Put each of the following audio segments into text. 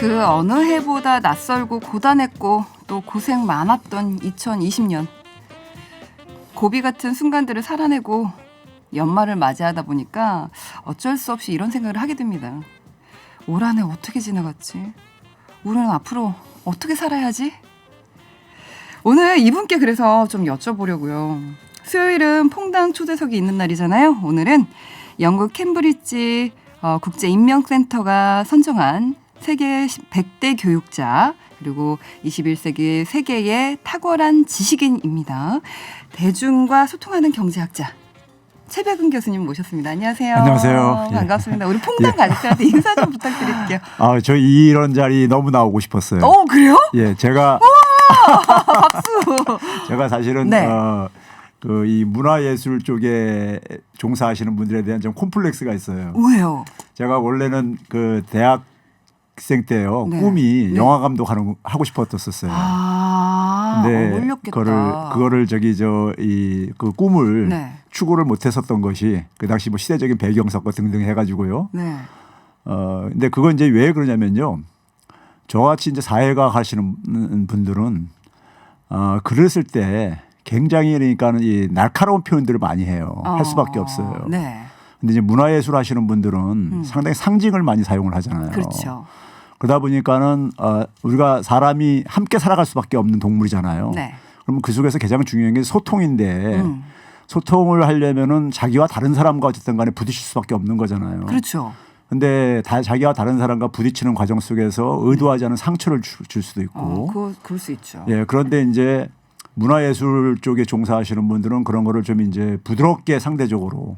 그 어느 해보다 낯설고 고단했고 또 고생 많았던 2020년. 고비 같은 순간들을 살아내고 연말을 맞이하다 보니까 어쩔 수 없이 이런 생각을 하게 됩니다. 올 한 해 어떻게 지나갔지? 우리는 앞으로 어떻게 살아야지? 오늘 이분께 그래서 좀 여쭤보려고요. 수요일은 퐁당 초대석이 있는 날이잖아요. 오늘은 영국 캠브리지 국제인명센터가 선정한 세계 100대 교육자 그리고 21세기 세계의 탁월한 지식인입니다. 대중과 소통하는 경제학자 최백은 교수님 모셨습니다. 안녕하세요. 안녕하세요. 반갑습니다. 우리 퐁당 가족들한테 인사 좀 부탁드릴게요. 저 이런 자리 너무 나오고 싶었어요. 그래요? 예, 제가 박수. 제가 사실은 네. 이 문화예술 쪽에 종사하시는 분들에 대한 좀 콤플렉스가 있어요. 왜요? 제가 원래는 그 대학생 때요 네. 꿈이 네. 영화 감독 하고 싶었었어요. 근데 어울렸겠다. 그거를 그 꿈을 네. 추구를 못했었던 것이 그 당시 뭐 시대적인 배경사건 등등 해가지고요. 네. 근데 그건 이제 왜 그러냐면요. 저같이 이제 사회과학 하시는 분들은 글을 쓸 때 굉장히 그러니까는 이 날카로운 표현들을 많이 해요. 할 수밖에 없어요. 네. 근데 이제 문화예술 하시는 분들은 상당히 상징을 많이 사용을 하잖아요. 그렇죠. 그러다 보니까는 우리가 사람이 함께 살아갈 수밖에 없는 동물이잖아요. 네. 그러면 그 속에서 가장 중요한 게 소통인데 소통을 하려면은 자기와 다른 사람과 어쨌든 간에 부딪힐 수밖에 없는 거잖아요. 그렇죠. 근데 자기와 다른 사람과 부딪히는 과정 속에서 의도하지 않은 상처를 줄 수도 있고. 그럴 수 있죠. 예, 그런데 이제 문화예술 쪽에 종사하시는 분들은 그런 거를 좀 이제 부드럽게 상대적으로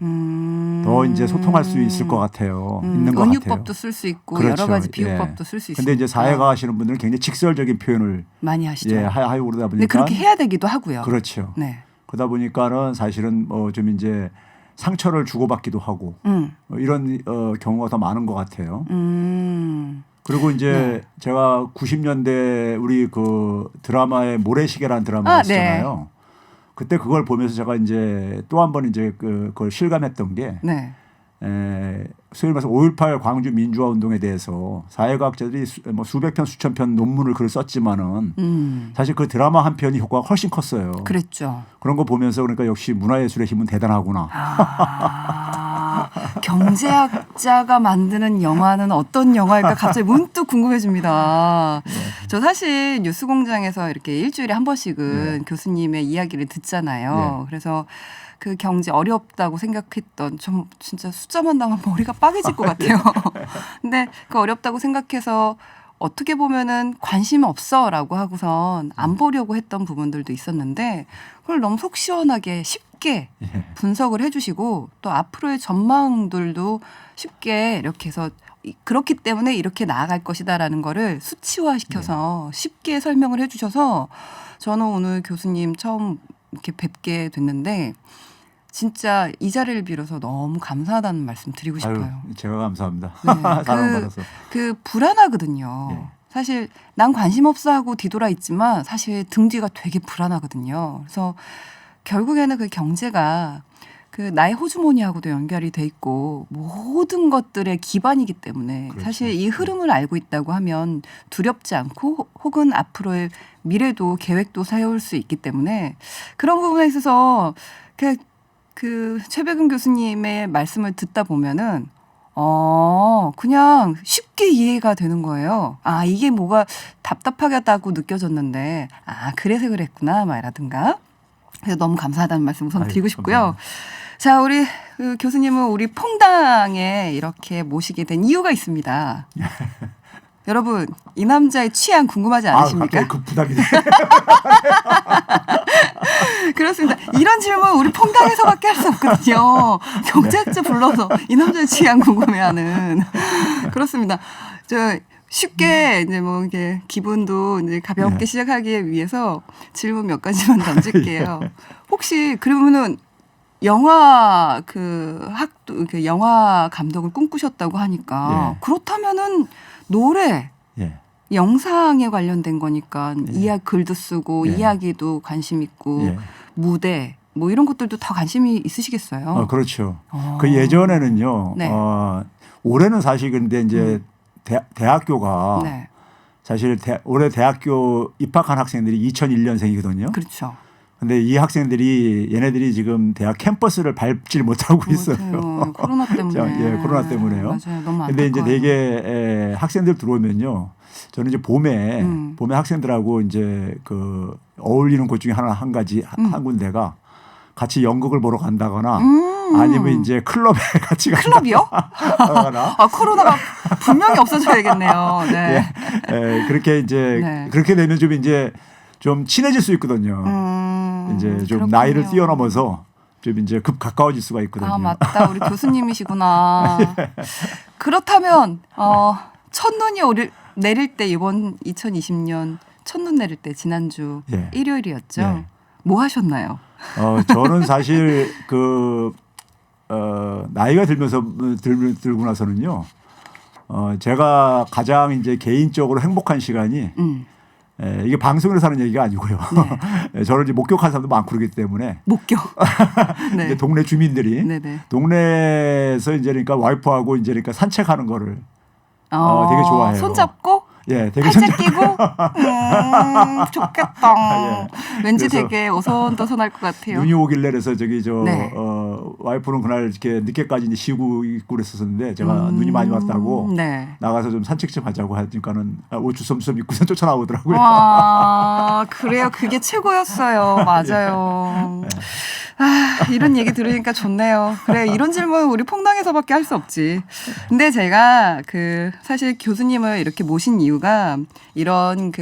더 이제 소통할 수 있을 것 같아요. 있는 것 같아요. 은유법도 쓸 수 있고 그렇죠. 여러 가지 비유법도 쓸 수 있어요. 근데 이제 사회가 하시는 분들은 굉장히 직설적인 표현을 많이 하시죠. 하고 그러다 근데 보니까 그렇게 해야 되기도 하고요. 그렇죠. 네. 그러다 보니까는 사실은 좀 이제 상처를 주고받기도 하고 이런 경우가 더 많은 것 같아요. 그리고 이제 제가 90년대 우리 그 드라마의 모래시계라는 드라마가 있었잖아요. 네. 그때 그걸 보면서 제가 이제 또 한 번 이제 그걸 실감했던 게 소위 말해서 5.18 광주 민주화 운동에 대해서 사회과학자들이 수백 편 수천 편 논문을 글을 썼지만은 사실 그 드라마 한 편이 효과가 훨씬 컸어요. 그랬죠. 그런 거 보면서 그러니까 역시 문화예술의 힘은 대단하구나. 경제학자가 만드는 영화는 어떤 영화일까 갑자기 문득 궁금해집니다. 저 사실 뉴스공장에서 이렇게 일주일에 한 번씩은 교수님의 이야기를 듣잖아요. 그래서 그 경제 어렵다고 생각했던 좀 진짜 숫자만 나면 머리가 빠개질 것 같아요. 근데 그 어렵다고 생각해서 어떻게 보면은 관심 없어라고 하고선 안 보려고 했던 부분들도 있었는데 그걸 너무 속 시원하게 쉽게 분석을 해주시고 또 앞으로의 전망들도 쉽게 이렇게 해서 그렇기 때문에 이렇게 나아갈 것이다라는 거를 수치화시켜서 쉽게 설명을 해주셔서 저는 오늘 교수님 처음 이렇게 뵙게 됐는데 진짜 이 자리를 빌어서 너무 감사하다는 말씀 드리고 싶어요. 제가 감사합니다. 네, 사랑받아서. 그 불안하거든요. 네. 사실 난 관심 없어 하고 뒤돌아 있지만 사실 등 뒤가 되게 불안하거든요. 그래서 결국에는 그 경제가 그 나의 호주머니하고도 연결이 돼 있고 모든 것들의 기반이기 때문에 그렇죠. 사실 이 흐름을 알고 있다고 하면 두렵지 않고 혹은 앞으로의 미래도 계획도 세울 수 있기 때문에 그런 부분에 있어서 그 최백은 교수님의 말씀을 듣다 보면은 그냥 쉽게 이해가 되는 거예요. 이게 뭐가 답답하겠다고 느껴졌는데 그래서 그랬구나 말이라든가. 그래서 너무 감사하다는 말씀 우선 드리고 싶고요. 감사합니다. 자, 우리 그 교수님은 우리 퐁당에 이렇게 모시게 된 이유가 있습니다. 여러분 이 남자의 취향 궁금하지 않으십니까? 그 부담이 돼. 그렇습니다. 이런 질문 우리 퐁당에서밖에 할 수 없거든요. 경제학자 불러서 이 남자의 취향 궁금해하는. 그렇습니다. 저 쉽게 이제 뭐 이렇게 기분도 이제 가볍게 시작하기 위해서 질문 몇 가지만 던질게요. 혹시 그러면은 영화 영화 감독을 꿈꾸셨다고 하니까 그렇다면은 노래, 영상에 관련된 거니까 글도 쓰고 이야기도 관심 있고 무대 뭐 이런 것들도 다 관심이 있으시겠어요? 그렇죠. 그 예전에는요. 네. 올해는 사실 근데 이제 대학교가 사실 올해 대학교 입학한 학생들이 2001년생이거든요. 그렇죠. 근데 이 학생들이 얘네들이 지금 대학 캠퍼스를 밟질 못하고 있어요. 코로나 때문에. 예, 코로나 때문에요. 맞아요. 너무 안타까워요. 근데 이제 되게 학생들 들어오면요. 저는 이제 봄에 학생들하고 이제 그 어울리는 곳 중에 한 가지 한 군데가 같이 연극을 보러 간다거나 아니면 이제 클럽에 같이 클럽이요? 아, 코로나가 분명히 없어져야겠네요. 네. 예, 그렇게 이제 네. 그렇게 되면 좀 이제 좀 친해질 수 있거든요. 이제 좀 그렇군요. 나이를 뛰어넘어서 좀 이제 급 가까워질 수가 있거든요. 아, 맞다. 우리 교수님이시구나. 그렇다면 첫눈이 내릴 때 이번 2020년 첫눈 내릴 때 지난주 예. 일요일이었죠. 예. 뭐 하셨나요? 저는 사실 나이가 들고 나서는요. 제가 가장 이제 개인적으로 행복한 시간이 이게 방송에서 하는 얘기가 아니고요. 네. 저를 이제 목격한 사람도 많고 그러기 때문에 목격. 네. 이제 동네 주민들이 네네. 동네에서 이제 그러니까 와이프하고 이제 그러니까 산책하는 거를 되게 좋아해요. 손잡고 예, 되게 팔짱 끼고 좋겠다. 예. 왠지 되게 오손도손할 것 같아요. 눈이 오길래 그래서 저기 네. 와이프는 그날 이렇게 늦게까지 이제 쉬고 있고 그랬었는데 제가 눈이 많이 왔다고 네. 나가서 좀 산책 좀 하자고 하니까는 옷 주섬주섬 입고서 쫓아나오더라고요. 와, 그래요. 그게 최고였어요. 맞아요. 네. 아, 이런 얘기 들으니까 좋네요. 그래, 이런 질문 우리 퐁당에서밖에 할 수 없지. 근데 제가 사실 교수님을 이렇게 모신 이유가 이런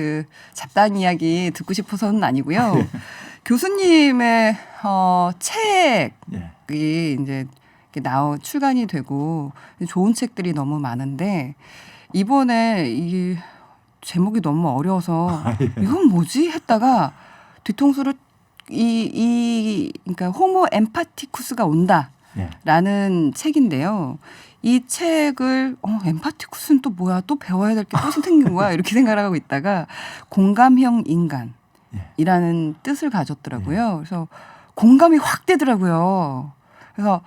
잡다한 이야기 듣고 싶어서는 아니고요. 예. 교수님의 책이 예. 이제 출간이 되고 좋은 책들이 너무 많은데 이번에 이 제목이 너무 어려워서 이건 뭐지 했다가 뒤통수를 그러니까 호모 엠파티쿠스가 온다라는 책인데요. 이 책을 엠파티쿠스는 또 뭐야? 또 배워야 될 게 또 생긴 거야? 이렇게 생각을 하고 있다가 공감형 인간이라는 뜻을 가졌더라고요. 그래서 공감이 확 되더라고요. 그래서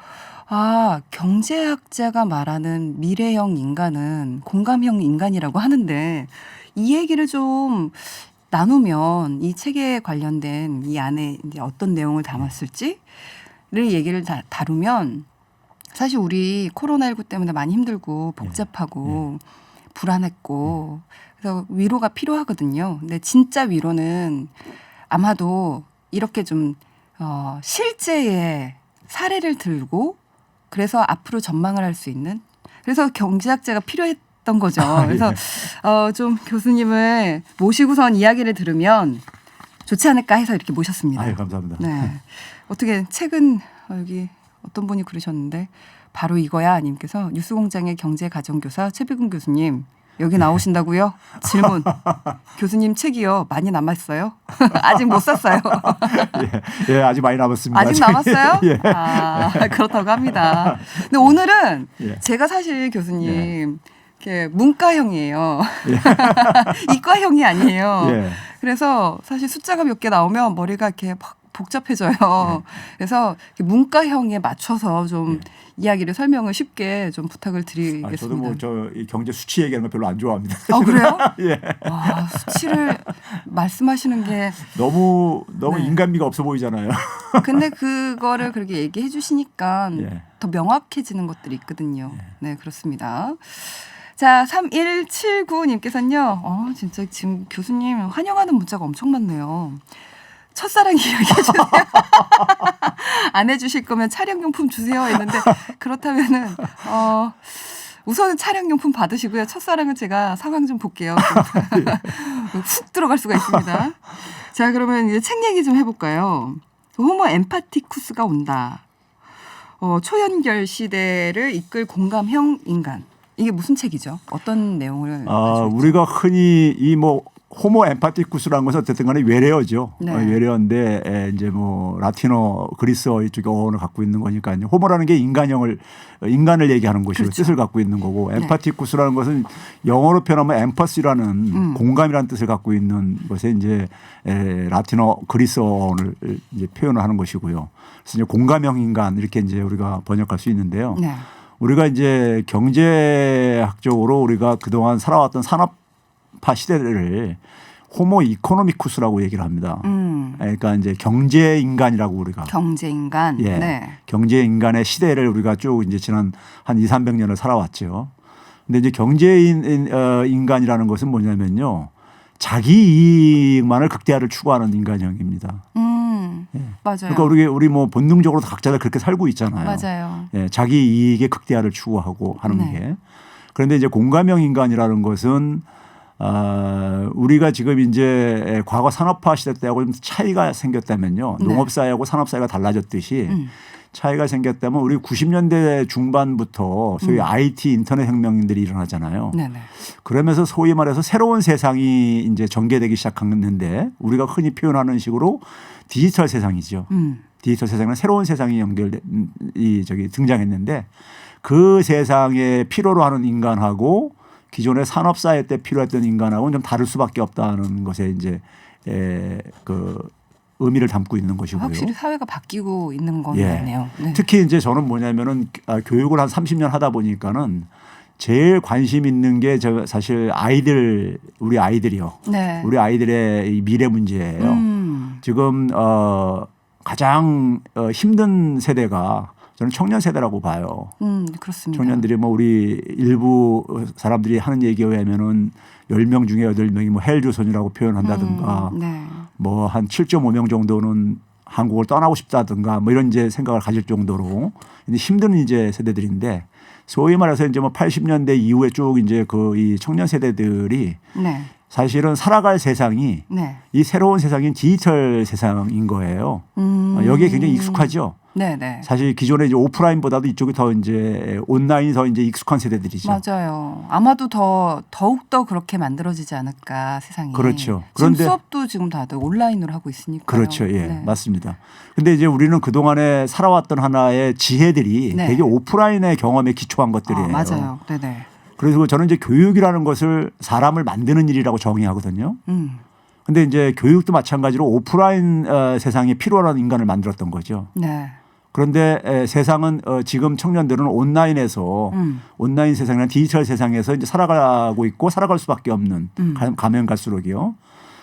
경제학자가 말하는 미래형 인간은 공감형 인간이라고 하는데 이 얘기를 좀 나누면 이 책에 관련된 이 안에 이제 어떤 내용을 담았을지를 얘기를 다루면 사실 우리 코로나19 때문에 많이 힘들고 복잡하고 불안했고 그래서 위로가 필요하거든요. 근데 진짜 위로는 아마도 이렇게 좀 실제의 사례를 들고 그래서 앞으로 전망을 할 수 있는 그래서 경제학자가 필요했던 거죠. 그래서 좀 교수님을 모시고선 이야기를 들으면 좋지 않을까 해서 이렇게 모셨습니다. 아유, 감사합니다. 네. 어떻게 책은 여기 어떤 분이 그러셨는데 바로 이거야 님께서 뉴스공장의 경제가정교사 최백운 교수님 여기 나오신다고요? 질문. 교수님 책이요. 많이 남았어요? 아직 못 샀어요. 예, 아직 많이 남았습니다. 아직 남았어요? 예. 그렇다고 합니다. 근데 오늘은 제가 사실 교수님 이렇게 문과형이에요. 이과형이 아니에요. 그래서 사실 숫자가 몇 개 나오면 머리가 이렇게 막 복잡해져요. 그래서 문과형에 맞춰서 좀 이야기를 설명을 쉽게 좀 부탁을 드리겠습니다. 저도 이 경제 수치 얘기하는 거 별로 안 좋아합니다. 그래요? 예. 와, 수치를 말씀하시는 게 너무 인간미가 없어 보이잖아요. 근데 그거를 그렇게 얘기해 주시니까 더 명확해지는 것들이 있거든요. 네, 그렇습니다. 자, 3179님께서는요. 진짜 지금 교수님 환영하는 문자가 엄청 많네요. 첫사랑 이야기해 주세요. 안 해주실 거면 촬영용품 주세요 했는데 그렇다면은 우선은 촬영용품 받으시고요. 첫사랑은 제가 상황 좀 볼게요. 훅 들어갈 수가 있습니다. 자, 그러면 이제 책 얘기 좀 해볼까요? 호모 엠파티쿠스가 온다. 초연결 시대를 이끌 공감형 인간. 이게 무슨 책이죠? 어떤 내용을? 우리가 흔히 호모 엠파티쿠스라는 것은 어쨌든 간에 외래어죠. 외래어인데 이제 라틴어 그리스어 이쪽의 어원을 갖고 있는 거니까요. 호모라는 게 인간을 얘기하는 것이고 뜻을 갖고 있는 거고 엠파티쿠스라는 것은 영어로 표현하면 엠퍼시라는 공감이라는 뜻을 갖고 있는 것에 이제 라틴어 그리스어 어원을 이제 표현을 하는 것이고요. 그래서 이제 공감형 인간 이렇게 이제 우리가 번역할 수 있는데요. 우리가 이제 경제학적으로 우리가 그동안 살아왔던 산업 산업화 시대를 호모 이코노미쿠스라고 얘기를 합니다. 그러니까 이제 경제 인간이라고 우리가 경제 인간. 예, 네. 경제 인간의 시대를 우리가 쭉 이제 지난 한 2, 300년을 살아왔죠. 근데 이제 경제 인간이라는 것은 뭐냐면요. 자기 이익만을 극대화를 추구하는 인간형입니다. 예. 맞아요. 그러니까 우리 뭐 본능적으로 각자 다 그렇게 살고 있잖아요. 맞아요. 예, 자기 이익의 극대화를 추구하고 하는 네. 게. 그런데 이제 공감형 인간이라는 것은 우리가 지금 이제 과거 산업화 시대 때하고 좀 차이가 생겼다면요. 네. 농업사회하고 산업사회가 달라졌듯이 차이가 생겼다면 우리 90년대 중반부터 소위 IT 인터넷 혁명들이 일어나잖아요. 네네. 그러면서 소위 말해서 새로운 세상이 이제 전개되기 시작했는데 우리가 흔히 표현하는 식으로 디지털 세상이죠. 디지털 세상은 새로운 세상이 등장했는데 그 세상에 필요로 하는 인간하고 기존의 산업사회 때 필요했던 인간하고는 좀 다를 수밖에 없다는 것에 이제 그 의미를 담고 있는 것이고요. 확실히 사회가 바뀌고 있는 거네요. 예. 네. 특히 이제 저는 뭐냐면은 교육을 한 30년 하다 보니까는 제일 관심 있는 게 사실 우리 아이들이요. 네. 우리 아이들의 이 미래 문제예요. 지금 가장 힘든 세대가 저는 청년 세대라고 봐요. 그렇습니다. 청년들이 뭐 우리 일부 사람들이 하는 얘기에 의하면은 10명 중에 8명이 뭐 헬조선이라고 표현한다든가 네. 뭐 한 7.5명 정도는 한국을 떠나고 싶다든가 뭐 이런 이제 생각을 가질 정도로 힘든 이제 세대들인데 소위 말해서 이제 뭐 80년대 이후에 쭉 이제 이 청년 세대들이 네. 사실은 살아갈 세상이 네. 이 새로운 세상인 디지털 세상인 거예요. 여기에 굉장히 익숙하죠. 네네. 사실 기존에 이제 오프라인보다도 이쪽이 더 이제 온라인이 더 이제 익숙한 세대들이죠. 맞아요. 아마도 더욱 더 그렇게 만들어지지 않을까 세상이. 그렇죠. 그런데 지금 수업도 지금 다들 온라인으로 하고 있으니까. 그렇죠. 예, 네. 맞습니다. 근데 이제 우리는 그 동안에 살아왔던 하나의 지혜들이 네. 되게 오프라인의 경험에 기초한 것들이에요. 맞아요. 네네. 그래서 저는 이제 교육이라는 것을 사람을 만드는 일이라고 정의하거든요. 근데 이제 교육도 마찬가지로 오프라인 세상에 필요한 인간을 만들었던 거죠. 네. 그런데 세상은 지금 청년들은 온라인에서 온라인 세상이나 디지털 세상에서 이제 살아가고 있고 살아갈 수밖에 없는 가면 갈수록이요.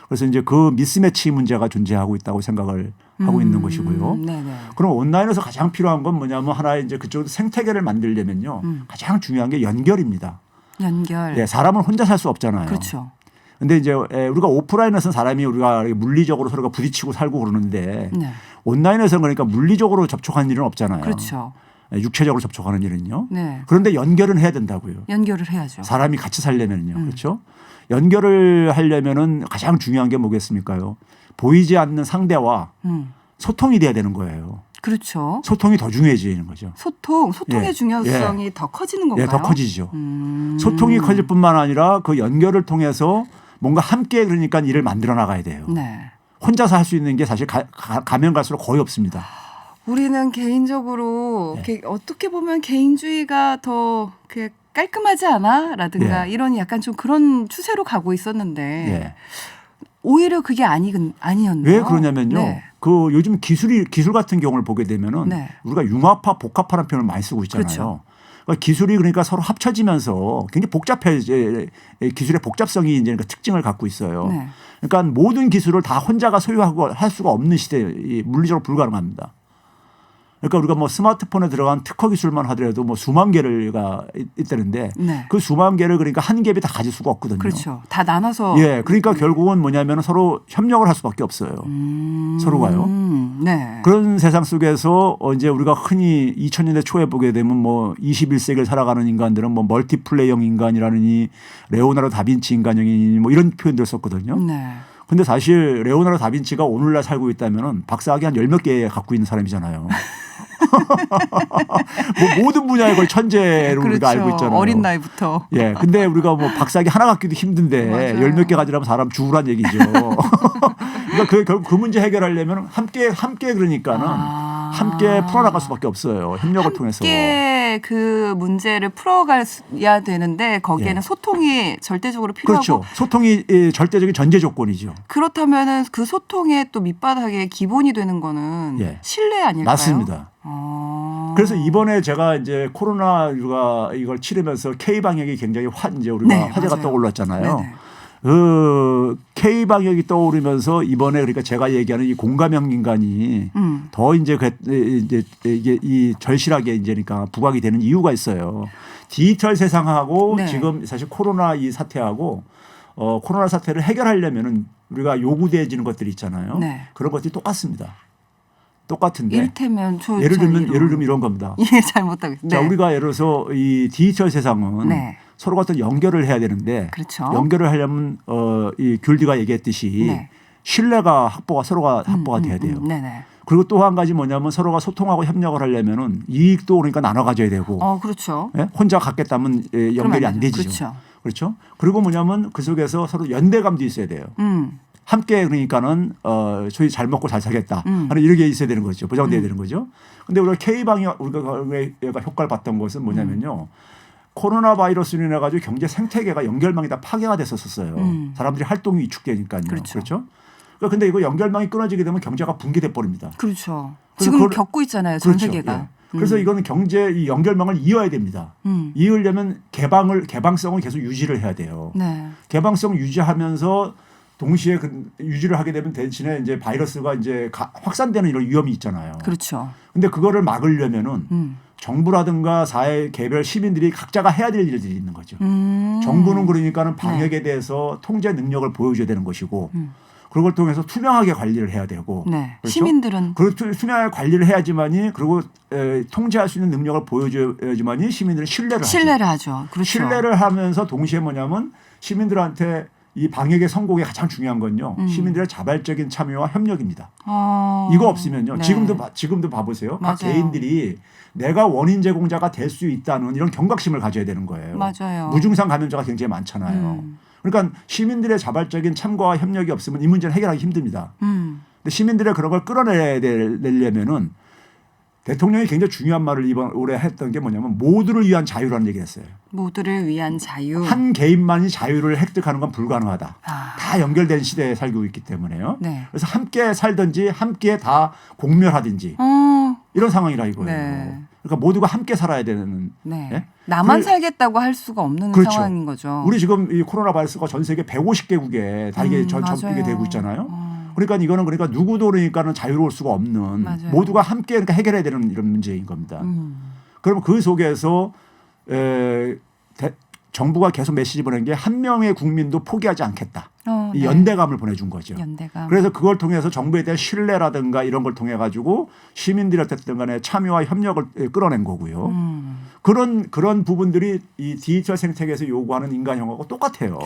그래서 이제 그 미스매치 문제가 존재하고 있다고 생각을 하고 있는 것이고요. 네네. 그럼 온라인에서 가장 필요한 건 뭐냐면 하나의 이제 그쪽 생태계를 만들려면요. 가장 중요한 게 연결입니다. 연결. 예, 사람은 혼자 살 수 없잖아요. 그렇죠. 근데 이제 우리가 오프라인에서는 사람이 우리가 물리적으로 서로가 부딪히고 살고 그러는데 네. 온라인에서는 그러니까 물리적으로 접촉하는 일은 없잖아요. 그렇죠. 육체적으로 접촉하는 일은요. 네. 그런데 연결은 해야 된다고요. 연결을 해야죠. 사람이 같이 살려면요. 그렇죠. 연결을 하려면은 가장 중요한 게 뭐겠습니까요? 보이지 않는 상대와 소통이 돼야 되는 거예요. 그렇죠. 소통이 더 중요해지는 거죠. 소통의 예. 중요성이 더 커지는 건가요? 예, 더 커지죠. 소통이 커질 뿐만 아니라 그 연결을 통해서 뭔가 함께 그러니까 일을 만들어 나가야 돼요. 네. 혼자서 할 수 있는 게 사실 가면 갈수록 거의 없습니다. 우리는 개인적으로 어떻게 보면 개인주의가 더 깔끔하지 않아? 라든가 이런 약간 좀 그런 추세로 가고 있었는데 오히려 그게 아니었네요. 왜 그러냐면요. 네. 그 요즘 기술 같은 경우를 보게 되면은 우리가 융합화, 복합화라는 표현을 많이 쓰고 있잖아요. 그렇죠. 그러니까 기술이 그러니까 서로 합쳐지면서 굉장히 기술의 복잡성이 이제 특징을 갖고 있어요. 네. 그러니까 모든 기술을 다 혼자가 소유하고 할 수가 없는 시대에 물리적으로 불가능합니다. 그러니까 우리가 뭐 스마트폰에 들어간 특허 기술만 하더라도 뭐 수만 개가 있다는데 그 수만 개를 그러니까 한 갭이 다 가질 수가 없거든요. 그렇죠. 다 나눠서. 예, 그러니까 결국은 뭐냐면 서로 협력을 할 수밖에 없어요. 서로가요. 네. 그런 세상 속에서 이제 우리가 흔히 2000년대 초에 보게 되면 뭐 21세기를 살아가는 인간들은 뭐 멀티플레이형 인간이라느니 레오나르도 다빈치 인간형이니 뭐 이런 표현들을 썼거든요. 네. 근데 사실 레오나르도 다빈치가 오늘날 살고 있다면은 박사학위 한 10몇 개 갖고 있는 사람이잖아요. 뭐 모든 분야에 거의 천재로 그렇죠. 우리가 알고 있잖아요. 어린 나이부터. 예. 근데 우리가 뭐 박사학위 하나 갖기도 힘든데 10몇 개 가지려면 사람 죽으란 얘기죠. 그러니까 결국 그 문제 해결하려면 함께 그러니까는 함께 풀어나갈 수밖에 없어요. 협력을 통해서. 함께 그 문제를 풀어가야 되는데 거기에는 소통이 절대적으로 필요하고. 그렇죠. 소통이 절대적인 전제 조건이죠. 그렇다면은 그 소통의 또 밑바닥에 기본이 되는 거는 신뢰 아닐까요? 맞습니다. 그래서 이번에 제가 이제 코로나가 이걸 치르면서 K 방역이 굉장히 이제 우리가 화제가 떠올랐잖아요. 그 K 방역이 떠오르면서 이번에 그러니까 제가 얘기하는 이 공감형 인간이 더 이제 이게 이 절실하게 이제 그러니까 부각이 되는 이유가 있어요. 디지털 세상하고 네. 지금 사실 코로나 이 사태하고 코로나 사태를 해결하려면은 우리가 요구되어지는 것들이 있잖아요. 네. 그런 것들이 똑같습니다. 똑같은데 이를테면 예를 들면 이런 겁니다. 이해 잘 못하겠어요. 자, 네. 우리가 예를 들어서 이 디지털 세상은 네. 서로 어떤 연결을 해야 되는데 그렇죠. 연결을 하려면 이 귤디가 얘기했듯이 네. 신뢰가 서로가 확보가 돼야 돼요. 네네. 그리고 또 한 가지 뭐냐면 서로가 소통하고 협력을 하려면은 이익도 그러니까 나눠 가져야 되고 그렇죠. 예? 혼자 갖겠다면 연결이 안 되지죠. 그렇죠. 그렇죠. 그리고 뭐냐면 그 속에서 서로 연대감도 있어야 돼요. 함께 그러니까는 소위 잘 먹고 잘 살겠다 하는 이런 게 있어야 되는 거죠. 보장돼야 되는 거죠. 근데 우리가 K 방역 우리가 효과를 봤던 것은 뭐냐면요. 코로나 바이러스로 인해 가지고 경제 생태계가 연결망이 다 파괴가 됐었어요. 사람들이 활동이 위축되니까요. 그렇죠. 그런데 이거 연결망이 끊어지게 되면 경제가 붕괴돼 버립니다. 그렇죠. 지금 겪고 있잖아요. 전 그렇죠. 세계가. 예. 그래서 이거는 경제 이 연결망을 이어야 됩니다. 이으려면 개방성을 계속 유지를 해야 돼요. 네. 개방성 유지하면서 동시에 유지를 하게 되면 대신에 이제 바이러스가 이제 확산되는 이런 위험이 있잖아요. 그렇죠. 근데 그거를 막으려면은 정부라든가 사회 개별 시민들이 각자가 해야 될 일들이 있는 거죠. 정부는 그러니까는 방역에 대해서 통제 능력을 보여줘야 되는 것이고 그걸 통해서 투명하게 관리를 해야 되고 네. 그렇죠? 시민들은 투명하게 관리를 해야지만이 그리고 통제할 수 있는 능력을 보여줘야지만이 시민들은 신뢰를 하죠. 그렇죠. 신뢰를 하면서 동시에 뭐냐면 시민들한테 이 방역의 성공에 가장 중요한 건요. 시민들의 자발적인 참여와 협력입니다. 이거 없으면요. 네. 지금도 봐보세요. 맞아요. 각 개인들이 내가 원인 제공자가 될 수 있다는 이런 경각심을 가져야 되는 거예요. 맞아요. 무증상 감염자가 굉장히 많잖아요. 그러니까 시민들의 자발적인 참여와 협력이 없으면 이 문제를 해결하기 힘듭니다. 근데 시민들의 그런 걸 끌어내려면은 대통령이 굉장히 중요한 말을 올해 했던 게 뭐냐면 모두를 위한 자유라는 얘기를 했어요. 모두를 위한 자유. 한 개인만이 자유를 획득하는 건 불가능하다. 다 연결된 시대에 살고 있기 때문에요. 네. 그래서 함께 살든지 함께 다 공멸하든지 이런 상황이라 이거예요. 네. 그러니까 모두가 함께 살아야 되는. 네. 예? 나만 살겠다고 할 수가 없는 그렇죠. 상황인 거죠. 우리 지금 이 코로나 바이러스가 전 세계 150개국에 다 이게 전이게 되고 있잖아요. 그러니까 이거는 그러니까 누구도 그러니까는 자유로울 수가 없는 맞아요. 모두가 함께 그러니까 해결해야 되는 이런 문제인 겁니다. 그러면 그 속에서 정부가 계속 메시지 보낸 게 한 명의 국민도 포기하지 않겠다. 이 네. 연대감을 보내준 거죠. 연대감. 그래서 그걸 통해서 정부에 대한 신뢰라든가 이런 걸 통해 가지고 시민들이 어쨌든 간에 참여와 협력을 끌어낸 거고요. 그런 부분들이 이 디지털 생태계에서 요구하는 인간형하고 똑같아요.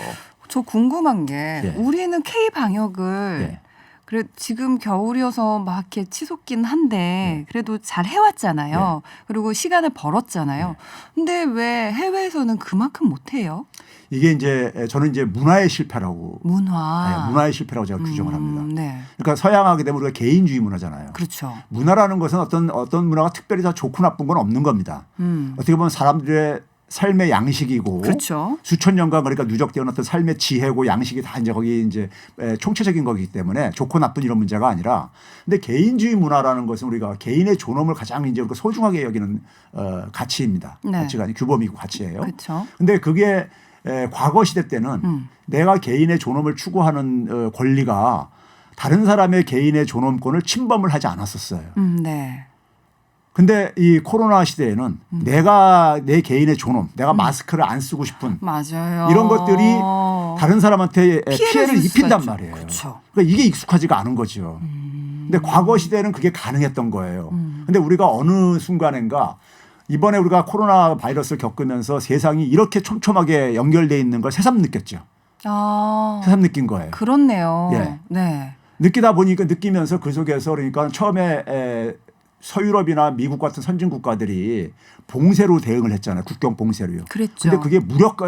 저 궁금한 게 예. 우리는 K 방역을 예. 그래 지금 겨울이어서 막 이렇게 치솟긴 한데 그래도 잘 해왔잖아요. 그리고 시간을 벌었잖아요. 근데 왜 해외에서는 그만큼 못해요? 이게 이제 저는 이제 문화의 실패라고 문화의 실패라고 제가 규정을 합니다. 네. 그러니까 서양하게 되면 우리가 개인주의 문화잖아요. 그렇죠. 문화라는 것은 어떤 문화가 특별히 다 좋고 나쁜 건 없는 겁니다. 어떻게 보면 사람들의 삶의 양식이고 그렇죠. 수천 년간 그러니까 누적되어 어떤 삶의 지혜고 양식이 다 이제 거기 이제 총체적인 거기 때문에 좋고 나쁜 이런 문제가 아니라 근데 개인주의 문화라는 것은 우리가 개인의 존엄을 가장 이제 소중하게 여기는 가치입니다. 네. 가치가 아니 규범이고 가치예요. 그렇죠. 근데 그게 과거 시대 때는 내가 개인의 존엄을 추구하는 권리가 다른 사람의 개인의 존엄권을 침범을 하지 않았었어요. 네. 근데 이 코로나 시대에는 내가 내 개인의 존엄, 내가 마스크를 안 쓰고 싶은 맞아요. 이런 것들이 다른 사람한테 피해를 입힌단 말이에요. 그렇죠. 그러니까 이게 익숙하지가 않은 거죠. 근데 과거 시대에는 그게 가능했던 거예요. 근데 우리가 어느 순간인가 이번에 우리가 코로나 바이러스를 겪으면서 세상이 이렇게 촘촘하게 연결돼 있는 걸 새삼 느꼈죠. 새삼 느낀 거예요. 그렇네요. 예. 네. 느끼면서 그 속에서 그러니까 처음에 서유럽이나 미국 같은 선진 국가들이 봉쇄로 대응을 했잖아요. 국경 봉쇄로요. 그랬죠. 근데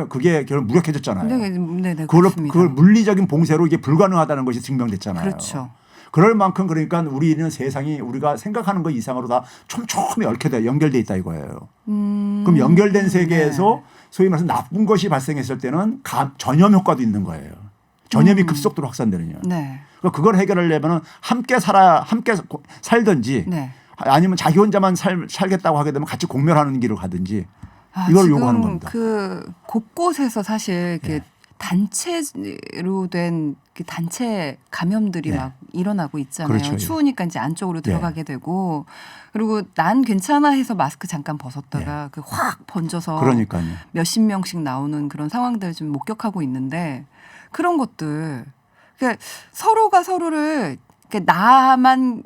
그게 결국 무력해졌잖아요. 네, 그걸 물리적인 봉쇄로 이게 불가능하다는 것이 증명됐잖아요. 그렇죠. 그럴 만큼 그러니까 우리는 세상이 우리가 생각하는 것 이상으로 다 촘촘히 연결돼 있다 이거예요. 그럼 연결된 세계에서 소위 말해서 나쁜 것이 발생했을 때는 전염 효과도 있는 거예요. 전염이 급속도로 확산되느냐. 네. 그러니까 그걸 해결하려면 함께 살든지 네. 아니면 자기 혼자만 살겠다고 하게 되면 같이 공멸하는 길을 가든지 이걸 요구하는 겁니다. 그 곳곳에서 사실 이렇게 단체로 된 그 단체 감염들이 네. 막 일어나고 있잖아요. 그렇죠. 추우니까 이제 안쪽으로 들어가게 되고 그리고 난 괜찮아 해서 마스크 잠깐 벗었다가 그 확 번져서 그러니까요. 몇십 명씩 나오는 그런 상황들을 좀 목격하고 있는데 그런 것들 그러니까 서로가 서로를 그러니까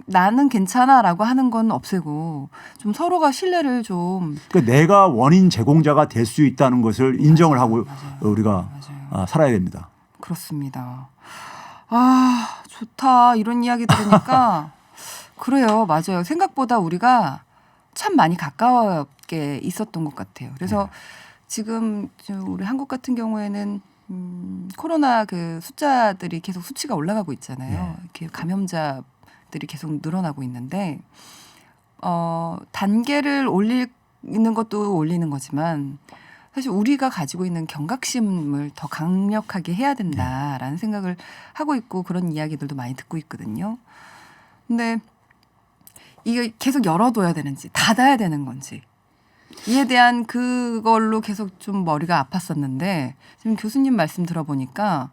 나는 괜찮아라고 하는 건 없애고 좀 서로가 신뢰를 좀 그러니까 내가 원인 제공자가 될 수 있다는 것을 인정을 하고 우리가 살아야 됩니다. 그렇습니다. 아 좋다 이런 이야기 들으니까 그래요. 맞아요. 생각보다 우리가 참 많이 가깝게 있었던 것 같아요. 그래서 지금 우리 한국 같은 경우에는 코로나 그 숫자들이 계속 수치가 올라가고 있잖아요. 이렇게 감염자들이 계속 늘어나고 있는데 단계를 올리는 것도 올리는 거지만 사실 우리가 가지고 있는 경각심을 더 강력하게 해야 된다라는 생각을 하고 있고 그런 이야기들도 많이 듣고 있거든요. 근데 이게 계속 열어둬야 되는지 닫아야 되는 건지 이에 대한 그걸로 계속 좀 머리가 아팠었는데 지금 교수님 말씀 들어보니까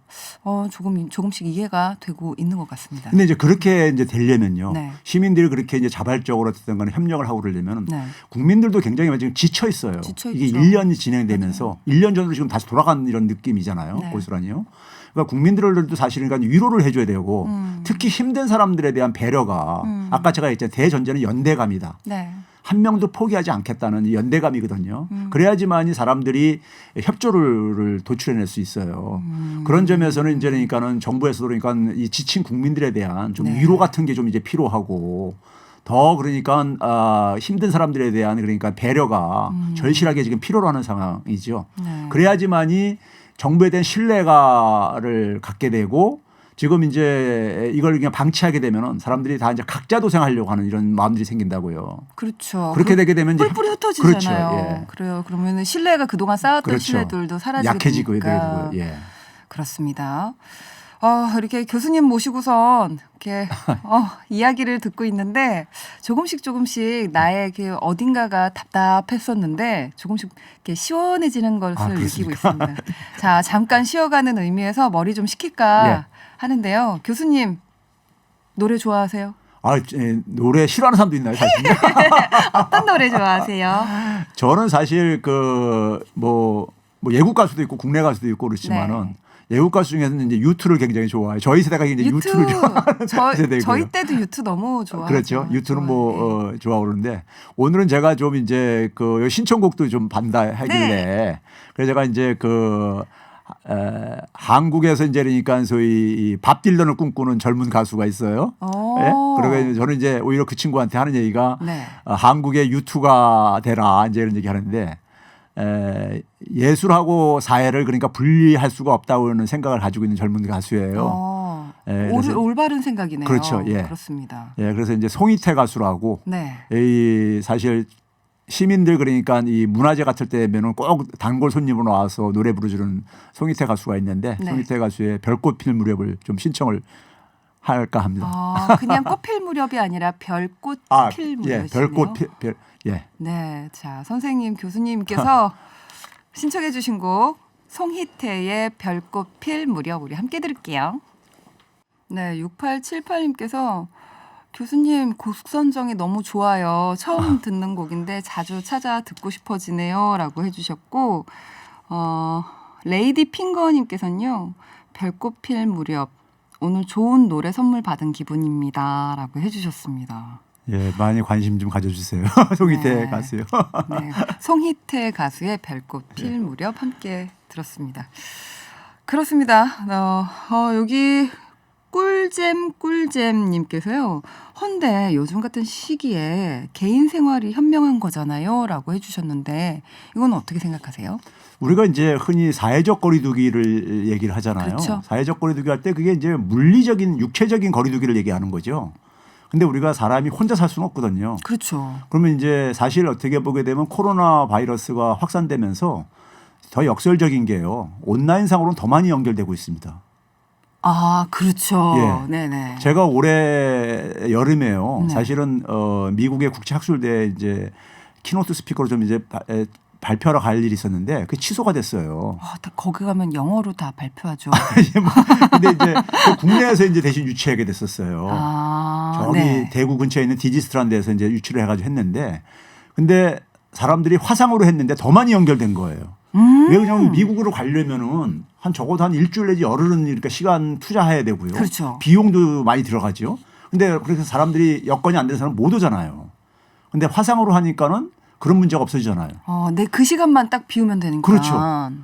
조금씩 이해가 되고 있는 것 같습니다. 근데 이제 그렇게 이제 되려면요. 네. 시민들이 그렇게 이제 자발적으로 어떤 간에 협력을 하고 그러려면 국민들도 굉장히 지금 지쳐 있어요. 이게 1년이 진행되면서 1년 전으로 지금 다시 돌아간 이런 느낌이잖아요. 고스란히요. 그러니까 국민들도 사실은 그러니까 위로를 해줘야 되고 특히 힘든 사람들에 대한 배려가 아까 제가 했잖아요. 대전제는 연대감이다. 네. 한 명도 포기하지 않겠다는 이 연대감이거든요. 그래야지만 이 사람들이 협조를 도출해낼 수 있어요. 그런 점에서는 이제 그러니까는 정부에서도 그러니까 이 지친 국민들에 대한 좀 위로 같은 게 좀 이제 필요하고 더 그러니까 힘든 사람들에 대한 그러니까 배려가 절실하게 지금 필요로 하는 상황이죠. 그래야지만이 정부에 대한 신뢰가를 갖게 되고 지금 이제 이걸 그냥 방치하게 되면은 사람들이 다 이제 각자 도생하려고 하는 이런 마음들이 생긴다고요. 그렇죠. 그렇게 되게 되면 이제 뿔뿔이 흩어지잖아요. 그렇죠. 예. 그래요. 그러면은 신뢰가 그동안 쌓았던 그렇죠. 신뢰들도 사라지게 약해지고 되니까. 예. 그렇습니다. 이렇게 교수님 모시고선 이렇게 이야기를 듣고 있는데 조금씩 나의 그 어딘가가 답답했었는데 조금씩 이렇게 시원해지는 것을 느끼고 있습니다. 자, 잠깐 쉬어가는 의미에서 머리 좀 식힐까 하는데요. 교수님 노래 좋아하세요? 노래 싫어하는 사람도 있나요, 사실? 어떤 노래 좋아하세요? 저는 사실 뭐 외국 가수도 있고 국내 가수도 있고 그렇지만은 외국 가수 중에서는 이제 유투를 굉장히 좋아해요. 저희 세대가 이제 유투를 좋아하는 세대고요. 저희 때도 유투 너무 좋아하죠. 그렇죠. 유투는 뭐 좋아하고 그러는데 오늘은 제가 좀 이제 그 신청곡도 좀 반다하길래 그래서 제가 이제 한국에서 이제 그러니까 소위 밥 딜런을 꿈꾸는 젊은 가수가 있어요. 네? 그리고 저는 이제 오히려 그 친구한테 하는 얘기가 한국의 유투가 되라 이제 이런 얘기 하는데 예술하고 사회를 그러니까 분리할 수가 없다고는 생각을 가지고 있는 젊은 가수예요. 올바른 생각이네요. 그렇죠. 그렇습니다. 그래서 이제 송희태 가수라고 사실 시민들 그러니까 이 문화제 같을 때면은 꼭 단골 손님으로 나와서 노래 부르주는 송희태 가수가 있는데 송희태 가수의 별꽃 필 무렵을 좀 신청을 할까 합니다. 그냥 꽃필 무렵이 아니라 별꽃 필 무렵이네요. 별꽃 필. 네, 자 선생님 교수님께서 신청해 주신 곡 송희태의 별꽃 필 무렵 우리 함께 들을게요. 네, 6878님께서 교수님 곡 선정이 너무 좋아요. 처음 듣는 곡인데 자주 찾아 듣고 싶어지네요 라고 해주셨고 레이디 핑거님께서는요. 별꽃 필 무렵 오늘 좋은 노래 선물 받은 기분입니다 라고 해주셨습니다. 많이 관심 좀 가져주세요. 송희태 가수요. 송희태 가수의 별꽃 필 무렵 함께 들었습니다. 그렇습니다. 여기 꿀잼님께서요. 헌데 요즘 같은 시기에 개인 생활이 현명한 거잖아요 라고 해주셨는데 이건 어떻게 생각하세요? 우리가 이제 흔히 사회적 거리두기를 얘기를 하잖아요. 그렇죠. 사회적 거리두기 할 때 그게 이제 물리적인 육체적인 거리두기를 얘기하는 거죠. 근데 우리가 사람이 혼자 살 수는 없거든요. 그렇죠. 그러면 이제 사실 어떻게 보게 되면 코로나 바이러스가 확산되면서 더 역설적인 게요. 온라인상으로는 더 많이 연결되고 있습니다. 그렇죠. 네네. 제가 올해 여름에요. 사실은 미국의 국제학술대 이제 키노트 스피커로 좀 이제 발표하러 갈 일이 있었는데 그 취소가 됐어요. 거기 가면 영어로 다 발표하죠. 근데 이제 그 국내에서 이제 대신 유치하게 됐었어요. 저기 네. 대구 근처에 있는 디지스트라는 데서 이제 유치를 해가지고 했는데 근데 사람들이 화상으로 했는데 더 많이 연결된 거예요. 왜 그러냐면 미국으로 가려면은 한 적어도 한 일주일 내지 열흘은 이렇게 시간 투자해야 되고요. 그렇죠. 비용도 많이 들어가죠. 근데 그래서 사람들이 여건이 안 되는 사람은 못 오잖아요. 근데 화상으로 하니까는 그런 문제가 없어지잖아요. 네, 그 시간만 딱 비우면 되니까. 그렇죠.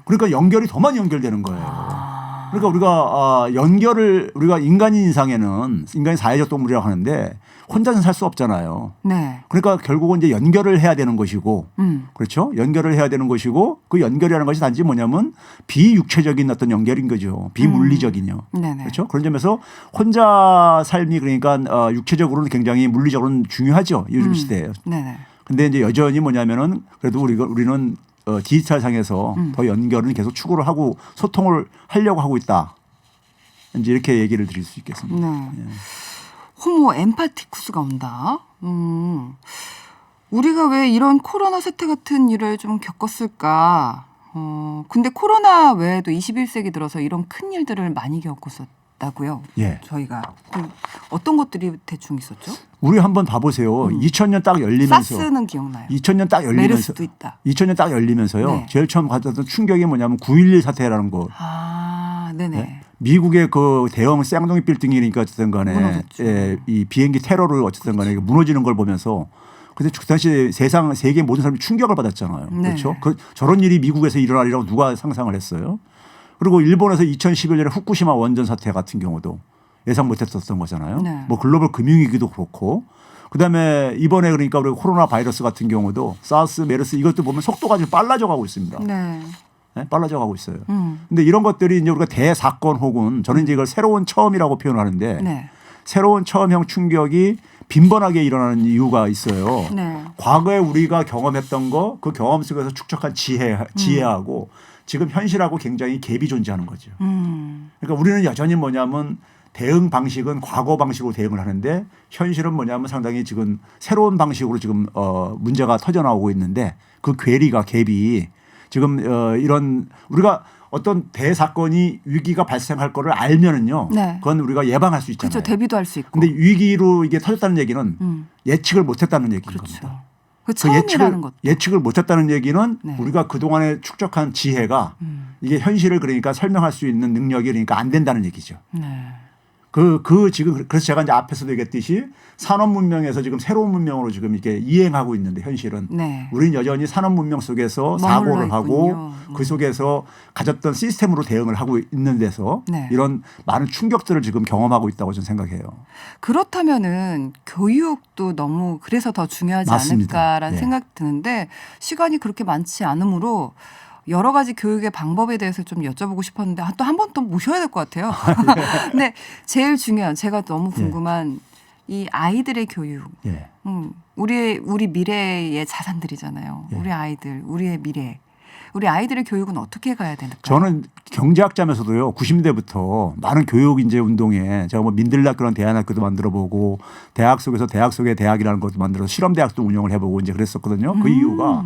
그러니까 연결이 더 많이 연결되는 거예요. 그러니까 우리가 연결을 우리가 인간인 이상에는 인간이 사회적 동물이라고 하는데 혼자는 살 수 없잖아요. 네. 그러니까 결국은 이제 연결을 해야 되는 것이고 그렇죠. 연결을 해야 되는 것이고 그 연결이라는 것이 단지 뭐냐면 비육체적인 어떤 연결인 거죠. 비물리적인요. 그렇죠. 그런 점에서 혼자 삶이 그러니까 육체적으로는 굉장히 물리적으로는 중요하죠. 요즘 시대에. 네네. 근데 이제 여전히 뭐냐면은 그래도 우리는 디지털 상에서 더 연결은 계속 추구를 하고 소통을 하려고 하고 있다. 이제 이렇게 얘기를 드릴 수 있겠습니다. 네. 예. 호모 엠파티쿠스가 온다. 우리가 왜 이런 코로나 사태 같은 일을 좀 겪었을까? 근데 코로나 외에도 21세기 들어서 이런 큰 일들을 많이 겪었었다고요. 예. 저희가 어떤 것들이 대충 있었죠? 우리 한번 봐보세요. 2000년 딱 열리면서 사스는 기억나요. 2000년 딱 열리면서 메르스도 있다. 2000년 딱 열리면서요. 네. 제일 처음 받았던 충격이 뭐냐면 9.11 사태라는 거. 네네. 네? 미국의 그 대형 쌍둥이 빌딩이니까 어쨌든 간에 이 비행기 테러를 어쨌든 간에 무너지는 걸 보면서 근데 그 당시 세계 모든 사람이 충격을 받았잖아요. 네. 그렇죠. 저런 일이 미국에서 일어나리라고 누가 상상을 했어요. 그리고 일본에서 2011년에 후쿠시마 원전 사태 같은 경우도 예상 못했었던 거잖아요. 네. 뭐 글로벌 금융위기도 그렇고 그다음에 이번에 그러니까 우리 코로나 바이러스 같은 경우도 사스, 메르스 이것도 보면 속도가 좀 빨라져 가고 있습니다. 네. 네? 빨라져 가고 있어요. 근데 이런 것들이 이제 우리가 대사건 혹은 저는 이제 이걸 새로운 처음이라고 표현하는데 네. 새로운 처음형 충격이 빈번하게 일어나는 이유가 있어요. 네. 과거에 우리가 경험했던 거 그 경험 속에서 축적한 지혜하고 지금 현실하고 굉장히 갭이 존재하는 거죠. 그러니까 우리는 여전히 뭐냐면 대응 방식은 과거 방식으로 대응을 하는데 현실은 뭐냐면 상당히 지금 새로운 방식으로 지금 문제가 터져 나오고 있는데 그 갭이 지금 이런 우리가 어떤 대사건이 위기가 발생할 거를 알면은요. 네. 그건 우리가 예방할 수 있잖아요. 그렇죠. 대비도 할 수 있고. 근데 위기로 이게 터졌다는 얘기는 예측을 못했다는 얘기인 그렇죠. 겁니다. 그 처음이라는 것도. 예측을 못했다는 얘기는 네. 우리가 그동안에 축적한 지혜가 이게 현실을 그러니까 설명할 수 있는 능력이 그러니까 안 된다는 얘기죠. 네. 지금 그래서 제가 이제 앞에서도 얘기했듯이 산업 문명에서 지금 새로운 문명으로 지금 이게 이행하고 있는데 현실은 네. 우리는 여전히 산업 문명 속에서 사고를 하고 그 속에서 가졌던 시스템으로 대응을 하고 있는 데서 네. 이런 많은 충격들을 지금 경험하고 있다고 저는 생각해요. 그렇다면은 교육도 너무 그래서 더 중요하지 맞습니다. 않을까라는 예. 생각이 드는데 시간이 그렇게 많지 않으므로 여러 가지 교육의 방법에 대해서 좀 여쭤보고 싶었는데 또 한 번 또 모셔야 될 것 같아요. 근데 제일 중요한 제가 너무 궁금한 이 아이들의 교육. 예. 우리 미래의 자산들이잖아요. 예. 우리 아이들, 우리의 미래. 우리 아이들의 교육은 어떻게 가야 되는가? 저는 경제학자면서도요. 90년대부터 많은 교육 인재 운동에 제가 뭐 민들레 그런 대안학교도 만들어보고 대학 속에서 대학 속의 대학이라는 것도 만들어서 실험대학도 운영을 해보고 이제 그랬었거든요. 그 이유가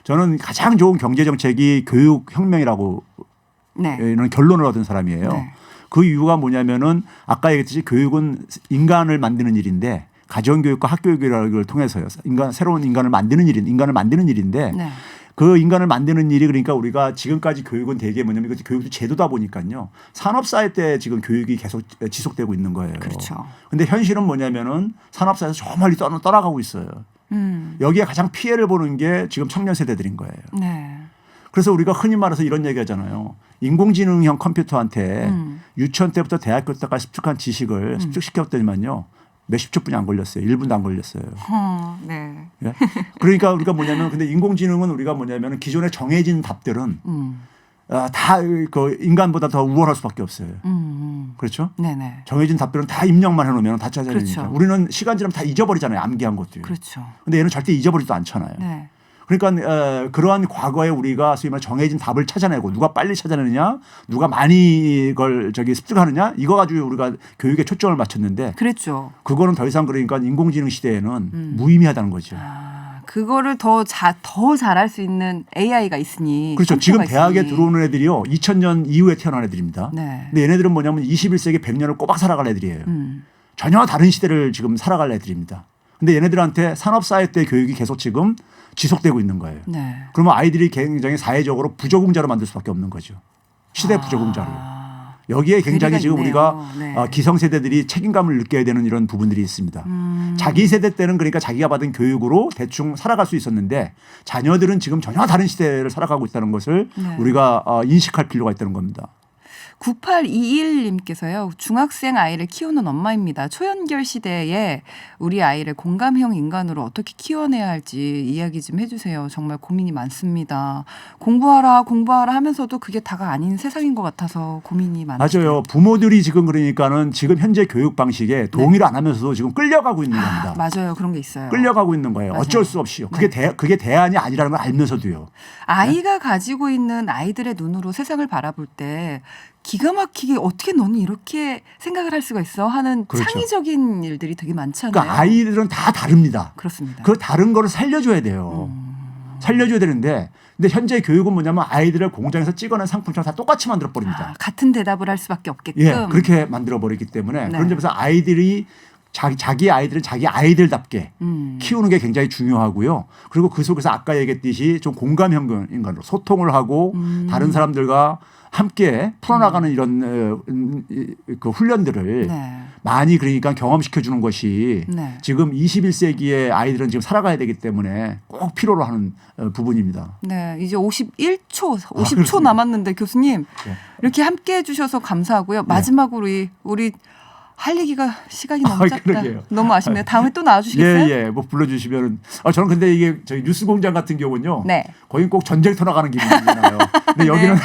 저는 가장 좋은 경제 정책이 교육 혁명이라고 이런 결론을 얻은 사람이에요. 네. 그 이유가 뭐냐면은 아까 얘기했듯이 교육은 인간을 만드는 일인데 가정교육과 학교교육이라는 걸 통해서요. 새로운 인간을 만드는 일인데 네. 그 인간을 만드는 일이 그러니까 우리가 지금까지 교육은 되게 뭐냐면 이것도 교육도 제도다 보니까요. 산업사회 때 지금 교육이 계속 지속되고 있는 거예요. 그렇죠. 근데 현실은 뭐냐면은 산업사회에서 저 멀리 떠나가고 있어요. 여기에 가장 피해를 보는 게 지금 청년 세대들인 거예요. 네. 그래서 우리가 흔히 말해서 이런 얘기 하잖아요. 인공지능형 컴퓨터한테 유치원 때부터 대학교 때까지 습득한 지식을 습득시켰더니만요. 몇십 초뿐이 안 걸렸어요. 1분도 안 걸렸어요. 네. 예? 그러니까 우리가 뭐냐면 근데 인공지능은 우리가 뭐냐면 기존에 정해진 답들은 다 그 인간보다 더 우월할 수밖에 없어요. 그렇죠? 네네. 정해진 답들은 다 입력만 해놓으면 다 찾아내니까. 그렇죠. 우리는 시간 지나면 다 잊어버리잖아요. 암기한 것들. 그렇죠. 근데 얘는 절대 잊어버리지도 않잖아요. 네. 그러니까 그러한 과거에 우리가 소위 말해 정해진 답을 찾아내고 누가 빨리 찾아내느냐 누가 많이 이걸 습득하느냐 이거 가지고 우리가 교육에 초점을 맞췄는데 그랬죠. 그거는 더 이상 그러니까 인공지능 시대에는 무의미하다는 거죠. 그거를 더 잘할 수 있는 AI가 있으니. 그렇죠. 지금 컴퓨터가 대학에 있으니. 들어오는 애들이요. 2000년 이후에 태어난 애들입니다. 네. 근데 얘네들은 뭐냐면 21세기 100년을 꼬박 살아갈 애들이에요. 전혀 다른 시대를 지금 살아갈 애들입니다. 근데 얘네들한테 산업사회 때 교육이 계속 지금 지속되고 있는 거예요. 네. 그러면 아이들이 굉장히 사회적으로 부적응자로 만들 수밖에 없는 거죠. 시대 부적응자로. 여기에 굉장히 지금 있네요. 우리가 네. 기성세대들이 책임감을 느껴야 되는 이런 부분들이 있습니다. 자기 세대 때는 그러니까 자기가 받은 교육으로 대충 살아갈 수 있었는데 자녀들은 지금 전혀 다른 시대를 살아가고 있다는 것을 네. 우리가 인식할 필요가 있다는 겁니다. 9821님께서요. 중학생 아이를 키우는 엄마입니다. 초연결 시대에 우리 아이를 공감형 인간으로 어떻게 키워내야 할지 이야기 좀 해주세요. 정말 고민이 많습니다. 공부하라 하면서도 그게 다가 아닌 세상인 것 같아서 고민이 많죠. 맞아요. 부모들이 지금 그러니까는 지금 현재 교육 방식에 동의를 안 하면서도 지금 끌려가고 있는 겁니다. 맞아요. 그런 게 있어요. 끌려가고 있는 거예요. 맞아요. 어쩔 수 없이요. 그게 대안이 아니라는 걸 알면서도요. 아이가 가지고 있는 아이들의 눈으로 세상을 바라볼 때 기가 막히게 어떻게 너는 이렇게 생각을 할 수가 있어 하는 그렇죠. 창의적인 일들이 되게 많잖아요. 그러니까 아이들은 다 다릅니다. 그렇습니다. 그 다른 거를 살려줘야 돼요. 살려줘야 되는데 근데 현재 교육은 뭐냐면 아이들을 공장에서 찍어낸 상품처럼 다 똑같이 만들어 버립니다. 같은 대답을 할 수밖에 없게끔. 예, 그렇게 만들어 버리기 때문에 네. 그런 점에서 아이들이 자기 아이들은 자기 아이들답게 키우는 게 굉장히 중요하고요. 그리고 그 속에서 아까 얘기했듯이 좀 공감형 인간으로 소통을 하고 다른 사람들과 함께 풀어나가는 이런 그 훈련들을 네. 많이 그러니까 경험시켜 주는 것이 네. 지금 21세기의 아이들은 지금 살아가야 되기 때문에 꼭 필요로 하는 부분입니다. 네, 이제 50초 그렇습니다. 남았는데 교수님 네. 이렇게 함께 해주셔서 감사하고요. 마지막으로 우리 할 얘기가 시간이 너무 짧다. 그러게요. 너무 아쉽네요. 다음에 또 나와주시겠어요? 예, 뭐 불러주시면은. 저는 근데 이게 저희 뉴스공장 같은 경우는요. 네. 거긴 꼭 전쟁터 나가는 기분이 나요. 근데 여기는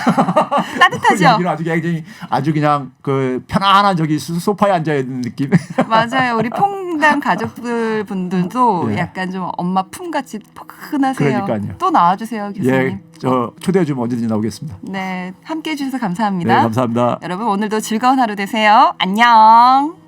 따뜻하죠. 여기는 아주 그냥 그 편안한 저기 소파에 앉아 있는 느낌. 맞아요. 우리 퐁당 가족들 분들도 예. 약간 좀 엄마 품같이 포근하세요. 그러니까요. 또 나와주세요, 교수님. 예, 저 초대해 주면 언제든지 나오겠습니다. 네, 함께해 주셔서 감사합니다. 네, 감사합니다. 여러분 오늘도 즐거운 하루 되세요. 안녕.